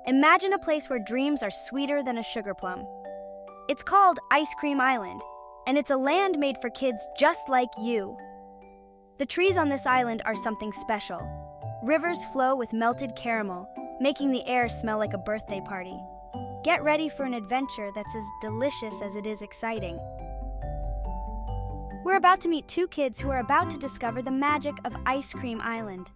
Imagine a place where dreams are sweeter than a sugar plum. It's called Ice Cream Island, and it's a land made for kids just like you. The trees on this island are something special. Rivers flow with melted caramel, making the air smell like a birthday party. Get ready for an adventure that's as delicious as it is exciting. We're about to meet two kids who are about to discover the magic of Ice Cream Island.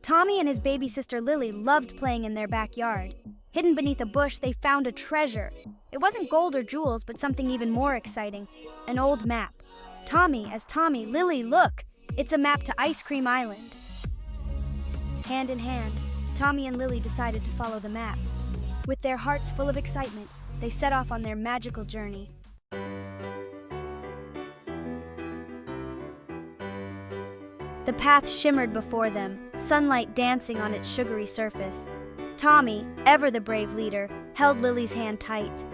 Tommy and his baby sister Lily loved playing in their backyard. Hidden beneath a bush, they found a treasure. It wasn't gold or jewels, but something even more exciting, an old map. Tommy, Lily, look! It's a map to Ice Cream Island. Hand in hand, Tommy and Lily decided to follow the map. With their hearts full of excitement, they set off on their magical journey. The path shimmered before them, sunlight dancing on its sugary surface. Tommy, ever the brave leader, held Lily's hand tight.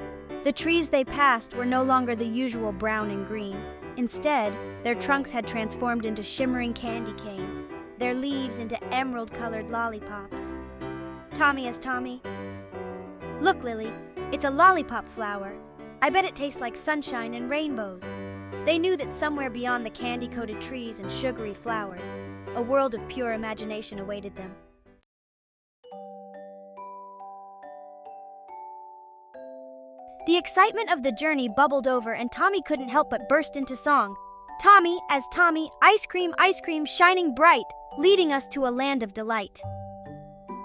The trees they passed were no longer the usual brown and green. Instead, their trunks had transformed into shimmering candy canes, their leaves into emerald-colored lollipops. Tommy. Look, Lily, it's a lollipop flower. I bet it tastes like sunshine and rainbows. They knew that somewhere beyond the candy-coated trees and sugary flowers, a world of pure imagination awaited them. The excitement of the journey bubbled over, and Tommy couldn't help but burst into song. Tommy, ice cream, shining bright, leading us to a land of delight.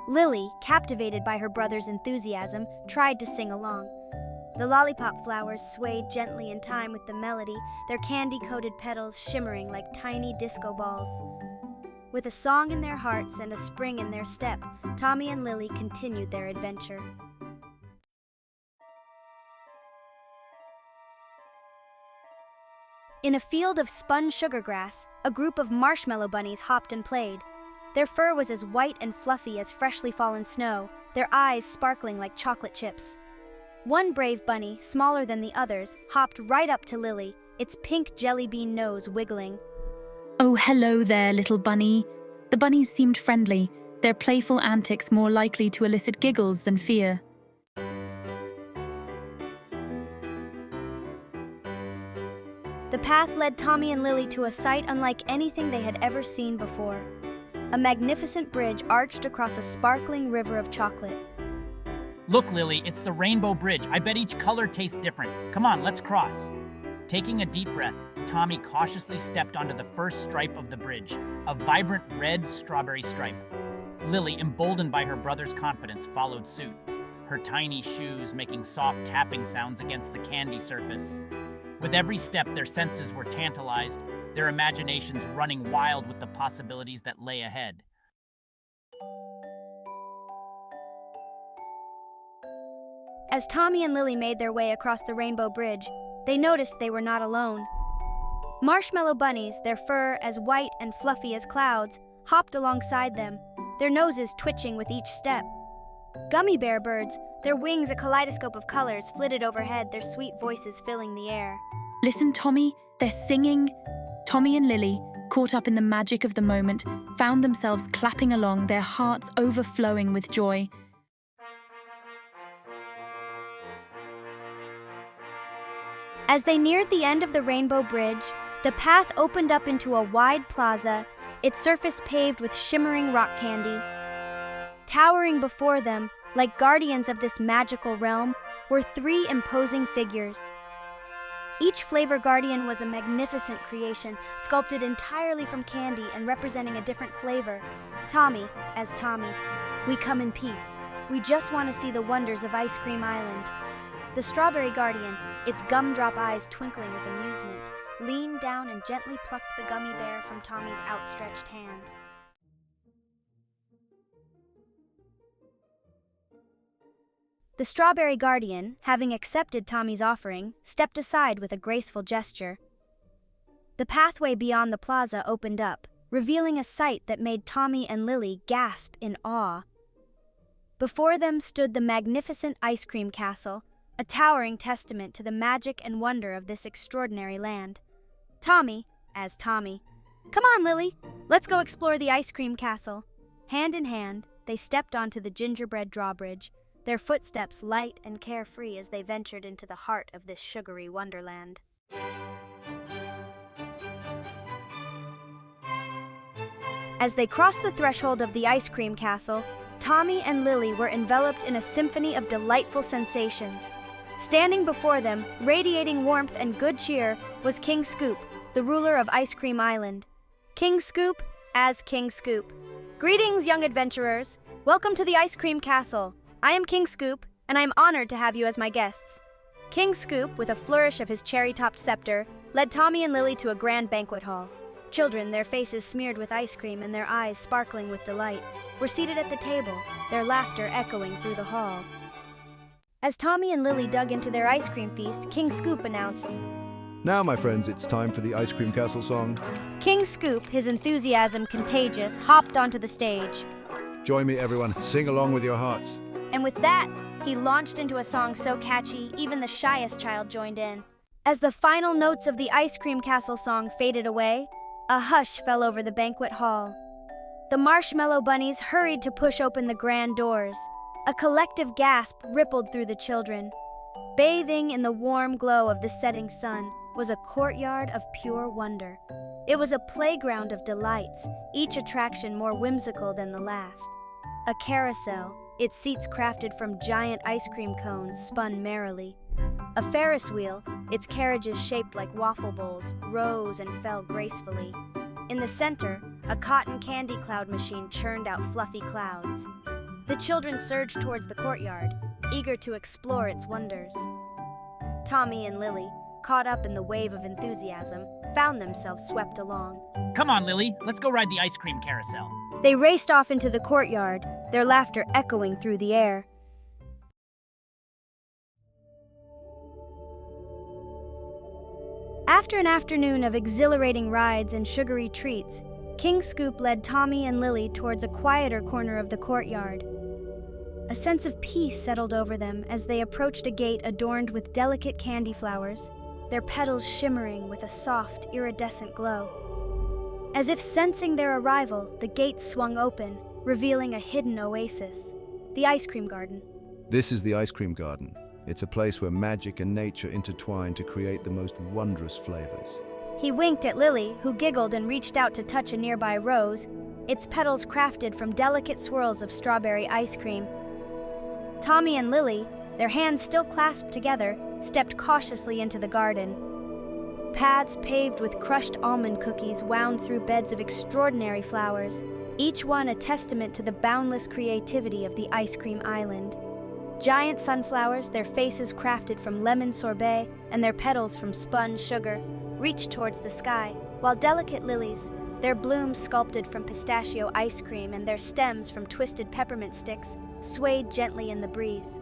Lily, captivated by her brother's enthusiasm, tried to sing along. The lollipop flowers swayed gently in time with the melody, their candy-coated petals shimmering like tiny disco balls. With a song in their hearts and a spring in their step, Tommy and Lily continued their adventure. In a field of spun sugar grass, a group of marshmallow bunnies hopped and played. Their fur was as white and fluffy as freshly fallen snow, their eyes sparkling like chocolate chips. One brave bunny, smaller than the others, hopped right up to Lily, its pink jelly bean nose wiggling. Oh, hello there, little bunny. The bunnies seemed friendly, their playful antics more likely to elicit giggles than fear. The path led Tommy and Lily to a sight unlike anything they had ever seen before. A magnificent bridge arched across a sparkling river of chocolate. Look, Lily, it's the Rainbow Bridge. I bet each color tastes different. Come on, let's cross. Taking a deep breath, Tommy cautiously stepped onto the first stripe of the bridge, a vibrant red strawberry stripe. Lily, emboldened by her brother's confidence, followed suit, her tiny shoes making soft tapping sounds against the candy surface. With every step, their senses were tantalized, their imaginations running wild with the possibilities that lay ahead. As Tommy and Lily made their way across the Rainbow Bridge, they noticed they were not alone. Marshmallow bunnies, their fur as white and fluffy as clouds, hopped alongside them, their noses twitching with each step. Gummy bear birds, their wings a kaleidoscope of colors, flitted overhead, their sweet voices filling the air. Listen, Tommy, they're singing. Tommy and Lily, caught up in the magic of the moment, found themselves clapping along, their hearts overflowing with joy. As they neared the end of the Rainbow Bridge, the path opened up into a wide plaza, its surface paved with shimmering rock candy. Towering before them, like guardians of this magical realm, were three imposing figures. Each flavor guardian was a magnificent creation, sculpted entirely from candy and representing a different flavor. Tommy, we come in peace. We just want to see the wonders of Ice Cream Island. The Strawberry Guardian, its gumdrop eyes twinkling with amusement, leaned down and gently plucked the gummy bear from Tommy's outstretched hand. The Strawberry Guardian, having accepted Tommy's offering, stepped aside with a graceful gesture. The pathway beyond the plaza opened up, revealing a sight that made Tommy and Lily gasp in awe. Before them stood the magnificent ice cream castle, a towering testament to the magic and wonder of this extraordinary land. Tommy, as Tommy. Come on, Lily, let's go explore the ice cream castle. Hand in hand, they stepped onto the gingerbread drawbridge, their footsteps light and carefree as they ventured into the heart of this sugary wonderland. As they crossed the threshold of the ice cream castle, Tommy and Lily were enveloped in a symphony of delightful sensations. Standing before them, radiating warmth and good cheer, was King Scoop, the ruler of Ice Cream Island. King Scoop, as King Scoop. Greetings, young adventurers. Welcome to the Ice Cream Castle. I am King Scoop, and I am honored to have you as my guests. King Scoop, with a flourish of his cherry-topped scepter, led Tommy and Lily to a grand banquet hall. Children, their faces smeared with ice cream and their eyes sparkling with delight, were seated at the table, their laughter echoing through the hall. As Tommy and Lily dug into their ice cream feast, King Scoop announced, "Now, my friends, it's time for the Ice Cream Castle song. King Scoop, his enthusiasm contagious, hopped onto the stage. Join me, everyone. Sing along with your hearts." And with that, he launched into a song so catchy, even the shyest child joined in. As the final notes of the Ice Cream Castle song faded away, a hush fell over the banquet hall. The marshmallow bunnies hurried to push open the grand doors. A collective gasp rippled through the children. Bathing in the warm glow of the setting sun was a courtyard of pure wonder. It was a playground of delights, each attraction more whimsical than the last. A carousel, its seats crafted from giant ice cream cones, spun merrily. A Ferris wheel, its carriages shaped like waffle bowls, rose and fell gracefully. In the center, a cotton candy cloud machine churned out fluffy clouds. The children surged towards the courtyard, eager to explore its wonders. Tommy and Lily, caught up in the wave of enthusiasm, found themselves swept along. Come on, Lily, let's go ride the ice cream carousel. They raced off into the courtyard, their laughter echoing through the air. After an afternoon of exhilarating rides and sugary treats, King Scoop led Tommy and Lily towards a quieter corner of the courtyard. A sense of peace settled over them as they approached a gate adorned with delicate candy flowers, their petals shimmering with a soft, iridescent glow. As if sensing their arrival, the gate swung open, revealing a hidden oasis, the ice cream garden. This is the Ice Cream Garden. It's a place where magic and nature intertwine to create the most wondrous flavors. He winked at Lily, who giggled and reached out to touch a nearby rose, its petals crafted from delicate swirls of strawberry ice cream. Tommy and Lily, their hands still clasped together, stepped cautiously into the garden. Paths paved with crushed almond cookies wound through beds of extraordinary flowers, each one a testament to the boundless creativity of the Ice Cream Island. Giant sunflowers, their faces crafted from lemon sorbet and their petals from spun sugar, reached towards the sky, while delicate lilies, their blooms sculpted from pistachio ice cream and their stems from twisted peppermint sticks, swayed gently in the breeze.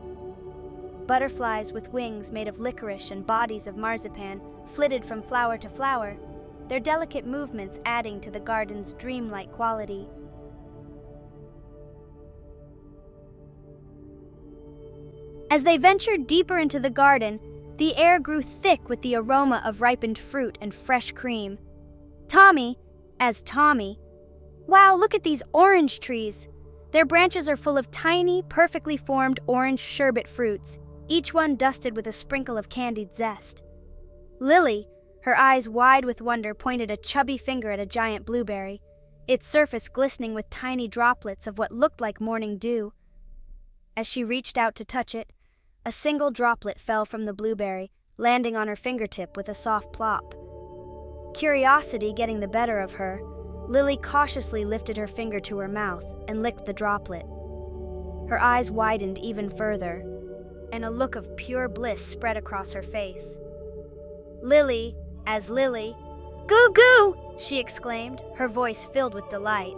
Butterflies with wings made of licorice and bodies of marzipan flitted from flower to flower, their delicate movements adding to the garden's dreamlike quality. As they ventured deeper into the garden, the air grew thick with the aroma of ripened fruit and fresh cream. Tommy, as Tommy, "Wow, look at these orange trees! Their branches are full of tiny, perfectly formed orange sherbet fruits, each one dusted with a sprinkle of candied zest." Lily, her eyes wide with wonder, pointed a chubby finger at a giant blueberry, its surface glistening with tiny droplets of what looked like morning dew. As she reached out to touch it, a single droplet fell from the blueberry, landing on her fingertip with a soft plop. Curiosity getting the better of her, Lily cautiously lifted her finger to her mouth and licked the droplet. Her eyes widened even further, and a look of pure bliss spread across her face. Lily, as Lily, "Goo goo!" she exclaimed, her voice filled with delight.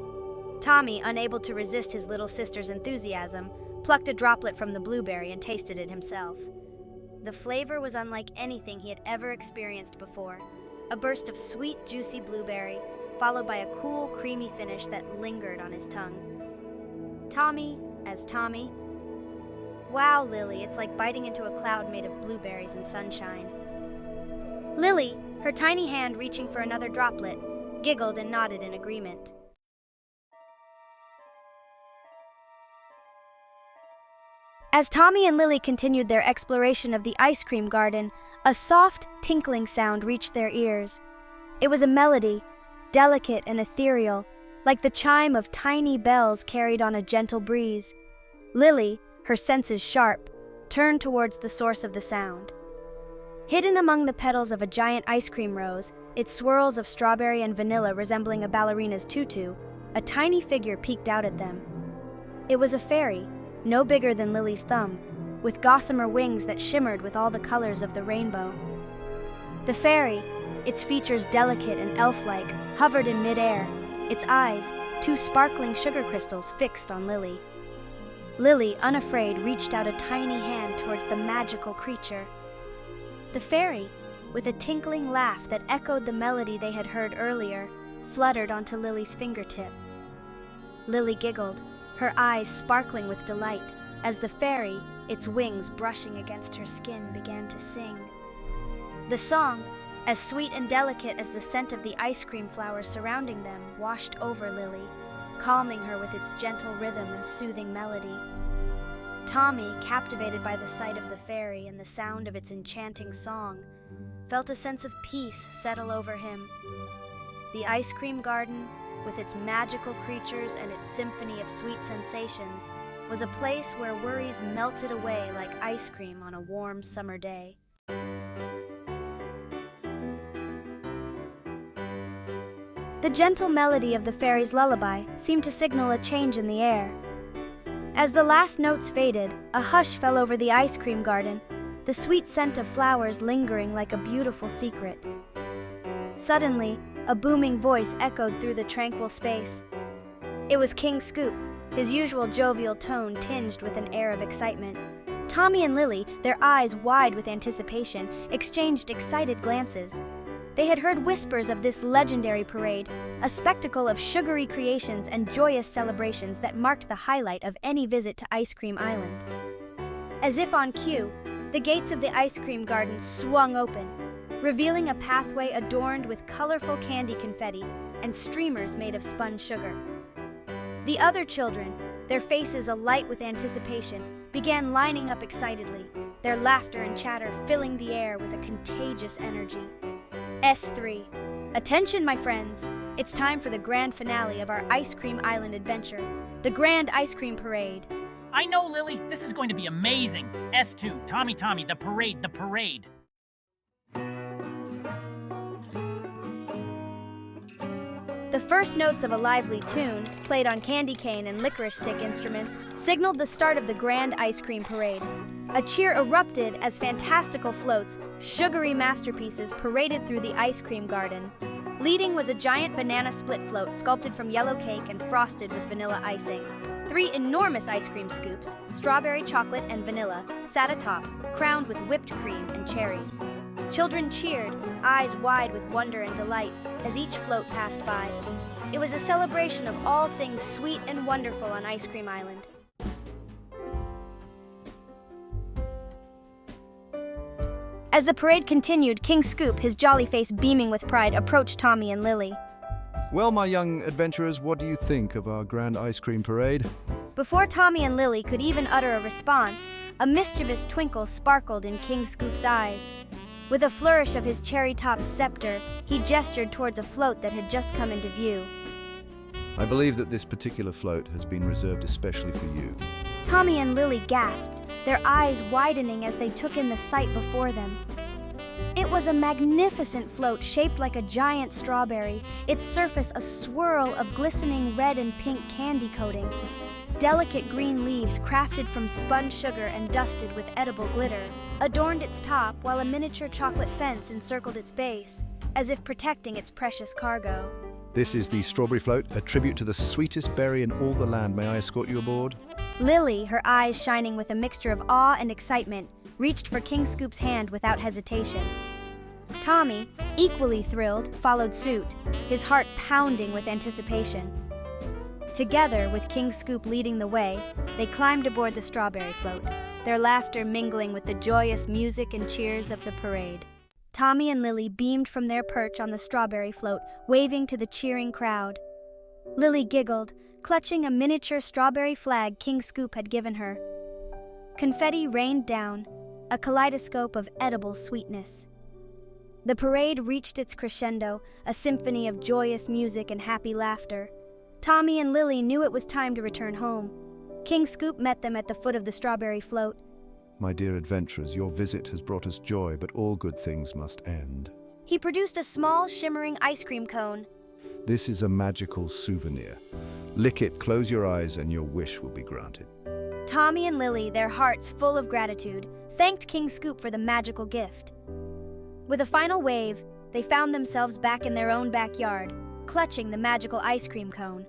Tommy, unable to resist his little sister's enthusiasm, plucked a droplet from the blueberry and tasted it himself. The flavor was unlike anything he had ever experienced before, a burst of sweet, juicy blueberry, followed by a cool, creamy finish that lingered on his tongue. Tommy, as Tommy, Wow, Lily, it's like biting into a cloud made of blueberries and sunshine. Lily, her tiny hand reaching for another droplet, giggled and nodded in agreement. As Tommy and Lily continued their exploration of the ice cream garden, a soft, tinkling sound reached their ears. It was a melody, delicate and ethereal, like the chime of tiny bells carried on a gentle breeze. Lily, her senses sharp, turned towards the source of the sound. Hidden among the petals of a giant ice cream rose, its swirls of strawberry and vanilla resembling a ballerina's tutu, a tiny figure peeked out at them. It was a fairy, no bigger than Lily's thumb, with gossamer wings that shimmered with all the colors of the rainbow. The fairy, its features delicate and elf-like, hovered in midair, its eyes, two sparkling sugar crystals fixed on Lily. Lily, unafraid, reached out a tiny hand towards the magical creature. The fairy, with a tinkling laugh that echoed the melody they had heard earlier, fluttered onto Lily's fingertip. Lily giggled, her eyes sparkling with delight, as the fairy, its wings brushing against her skin, began to sing. The song, as sweet and delicate as the scent of the ice cream flowers surrounding them, washed over Lily, calming her with its gentle rhythm and soothing melody. Tommy, captivated by the sight of the fairy and the sound of its enchanting song, felt a sense of peace settle over him. The ice cream garden, with its magical creatures and its symphony of sweet sensations, was a place where worries melted away like ice cream on a warm summer day. The gentle melody of the fairy's lullaby seemed to signal a change in the air. As the last notes faded, a hush fell over the ice cream garden, the sweet scent of flowers lingering like a beautiful secret. Suddenly, a booming voice echoed through the tranquil space. It was King Scoop, his usual jovial tone tinged with an air of excitement. Tommy and Lily, their eyes wide with anticipation, exchanged excited glances. They had heard whispers of this legendary parade, a spectacle of sugary creations and joyous celebrations that marked the highlight of any visit to Ice Cream Island. As if on cue, the gates of the ice cream garden swung open, revealing a pathway adorned with colorful candy confetti and streamers made of spun sugar. The other children, their faces alight with anticipation, began lining up excitedly, their laughter and chatter filling the air with a contagious energy. S3. Attention, my friends! It's time for the grand finale of our Ice Cream Island adventure, the Grand Ice Cream Parade. I know, Lily. This is going to be amazing. S2, Tommy, the parade, the parade. The first notes of a lively tune, played on candy cane and licorice stick instruments, signaled the start of the Grand Ice Cream Parade. A cheer erupted as fantastical floats, sugary masterpieces, paraded through the ice cream garden. Leading was a giant banana split float sculpted from yellow cake and frosted with vanilla icing. 3 enormous ice cream scoops, strawberry, chocolate, and vanilla, sat atop, crowned with whipped cream and cherries. Children cheered, eyes wide with wonder and delight, as each float passed by. It was a celebration of all things sweet and wonderful on Ice Cream Island. As the parade continued, King Scoop, his jolly face beaming with pride, approached Tommy and Lily. Well, my young adventurers, what do you think of our grand ice cream parade? Before Tommy and Lily could even utter a response, a mischievous twinkle sparkled in King Scoop's eyes. With a flourish of his cherry-topped scepter, he gestured towards a float that had just come into view. I believe that this particular float has been reserved especially for you. Tommy and Lily gasped, their eyes widening as they took in the sight before them. It was a magnificent float shaped like a giant strawberry, its surface a swirl of glistening red and pink candy coating. Delicate green leaves crafted from spun sugar and dusted with edible glitter adorned its top, while a miniature chocolate fence encircled its base, as if protecting its precious cargo. This is the strawberry float, a tribute to the sweetest berry in all the land. May I escort you aboard? Lily, her eyes shining with a mixture of awe and excitement, reached for King Scoop's hand without hesitation. Tommy, equally thrilled, followed suit, his heart pounding with anticipation. Together, with King Scoop leading the way, they climbed aboard the strawberry float. their laughter mingling with the joyous music and cheers of the parade. Tommy and Lily beamed from their perch on the strawberry float, waving to the cheering crowd. Lily giggled, clutching a miniature strawberry flag King Scoop had given her. Confetti rained down, a kaleidoscope of edible sweetness. The parade reached its crescendo, a symphony of joyous music and happy laughter. Tommy and Lily knew it was time to return home. King Scoop met them at the foot of the strawberry float. My dear adventurers, your visit has brought us joy, but all good things must end. He produced a small, shimmering ice cream cone. This is a magical souvenir. Lick it, close your eyes, and your wish will be granted. Tommy and Lily, their hearts full of gratitude, thanked King Scoop for the magical gift. With a final wave, they found themselves back in their own backyard, clutching the magical ice cream cone.